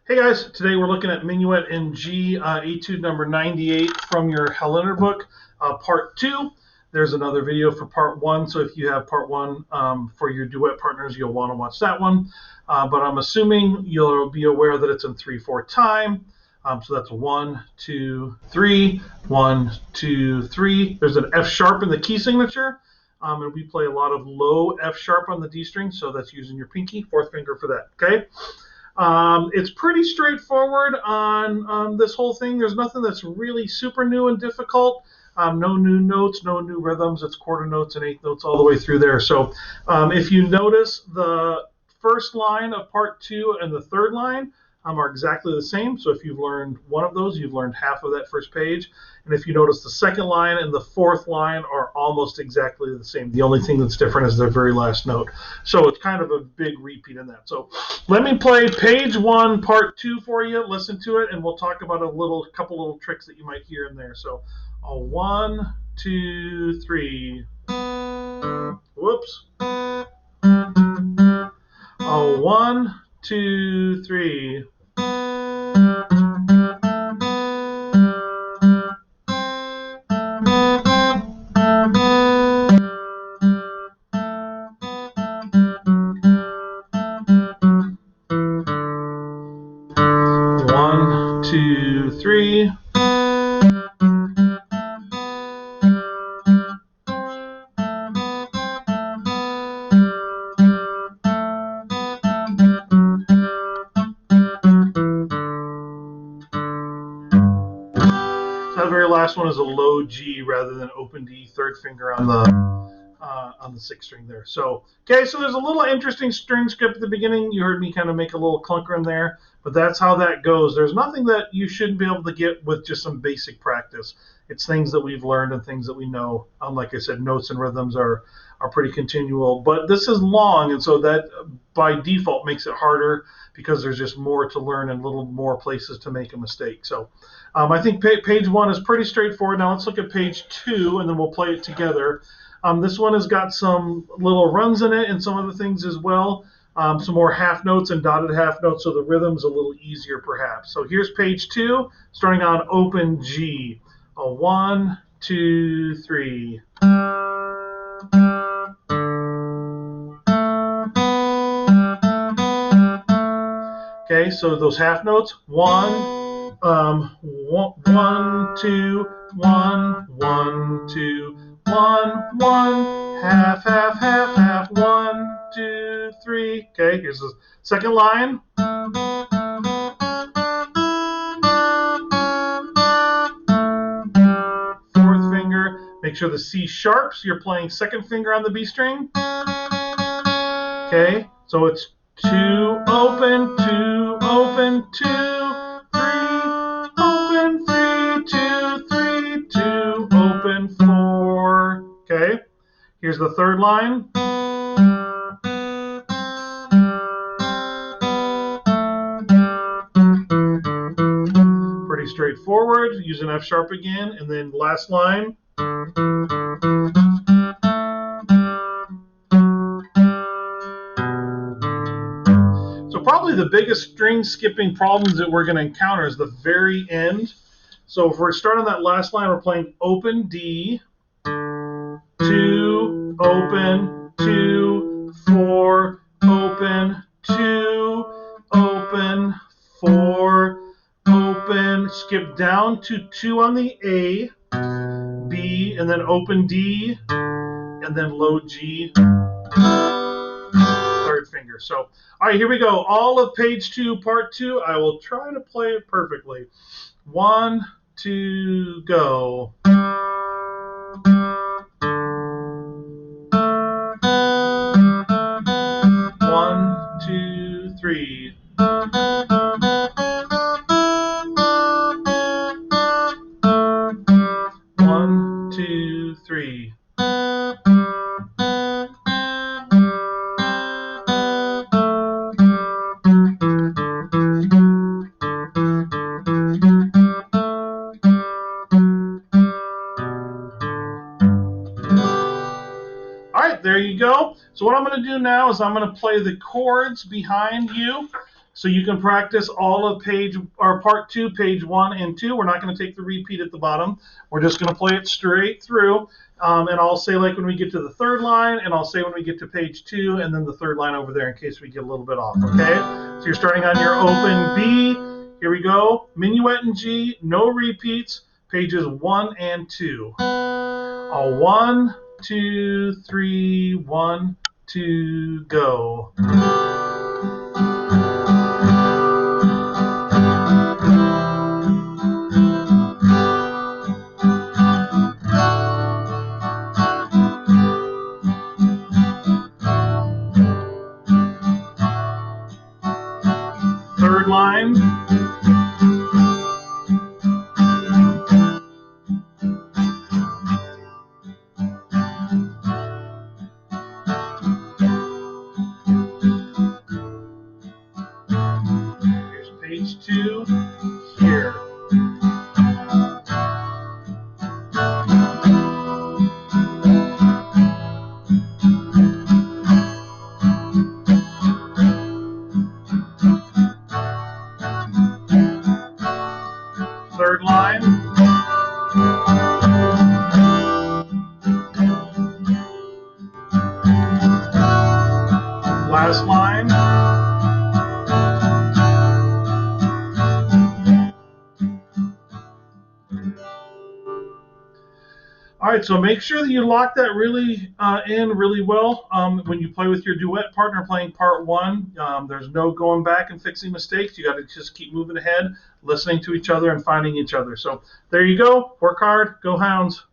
Hey guys, today we're looking at Minuet in G, Etude number 98 from your Leonard book, part 2. There's another video for part 1, so if you have part 1 for your duet partners, you'll want to watch that one. But I'm assuming you'll be aware that it's in 3/4 time. So that's 1, 2, 3, 1, 2, 3. There's an F sharp in the key signature, and we play a lot of low F sharp on the D string, so that's using your pinky, fourth finger for that, okay? It's pretty straightforward on this whole thing. There's nothing that's really super new and difficult. No new notes, no new rhythms. It's quarter notes and eighth notes all the way through there. So if you notice, the first line of part 2 and the third line are exactly the same. So if you've learned one of those, you've learned half of that first page. And if you notice, the second line and the fourth line are almost exactly the same. The only thing that's different is their very last note. So it's kind of a big repeat in that. So let me play page 1, part 2 for you. Listen to it, and we'll talk about a couple little tricks that you might hear in there. So 1, 2, 3. Whoops. 1, 2, 3. One, two, three. That very last one is a low G rather than open D, third finger on the sixth string there. So okay, so there's a little interesting string skip at the beginning. You heard me kind of make a little clunker in there, but that's how that goes. There's nothing that you shouldn't be able to get with just some basic practice. It's things that we've learned and things that we know. Like I said, notes and rhythms are pretty continual, but this is long, and so that by default makes it harder because there's just more to learn and little more places to make a mistake. So I think page 1 is pretty straightforward. Now let's look at page 2, and then we'll play it together. This one has got some little runs in it and some other things as well. Some more half notes and dotted half notes, so the rhythm's a little easier perhaps. So here's page 2, starting on open G. 1, 2, 3. Okay, so those half notes, 1, 1, 2, 1, 1, 2, 1, 1, half, half, half, half, 1, 2, 3. Okay, here's the second line. Fourth finger, make sure the C sharp, so you're playing second finger on the B string. Okay, so it's 2, open, 2, open, 2, 3, open, 3, 2, 3, 2, open, 4. Okay, here's the third line. Pretty straightforward. Use an F sharp again, and then last line. So probably the biggest string skipping problems that we're going to encounter is the very end. So if we're starting that last line, we're playing open D, 2, open, 2, 4, open, 2, open, 4, open, skip down to 2 on the A, B, and then open D, and then low G, third finger. So, all right, here we go. All of page 2, part 2. I will try to play it perfectly. 1, 2, go. 1, 2, 3. 1, 2, 3. All right, there you go. So what I'm going to do now is I'm going to play the chords behind you. So you can practice all of part 2, page 1 and 2. We're not going to take the repeat at the bottom. We're just going to play it straight through. And I'll say like when we get to the third line, and I'll say when we get to page 2, and then the third line over there in case we get a little bit off, okay? So you're starting on your open B. Here we go. Minuet in G, no repeats, pages 1 and 2. 1, 2, 3, 1, 2, go. Third line. Here's page 2 here. Third line. Last line. All right, so make sure that you lock that really in really well when you play with your duet partner playing part 1. There's no going back and fixing mistakes. You got to just keep moving ahead, listening to each other and finding each other. So there you go. Work hard. Go Hounds.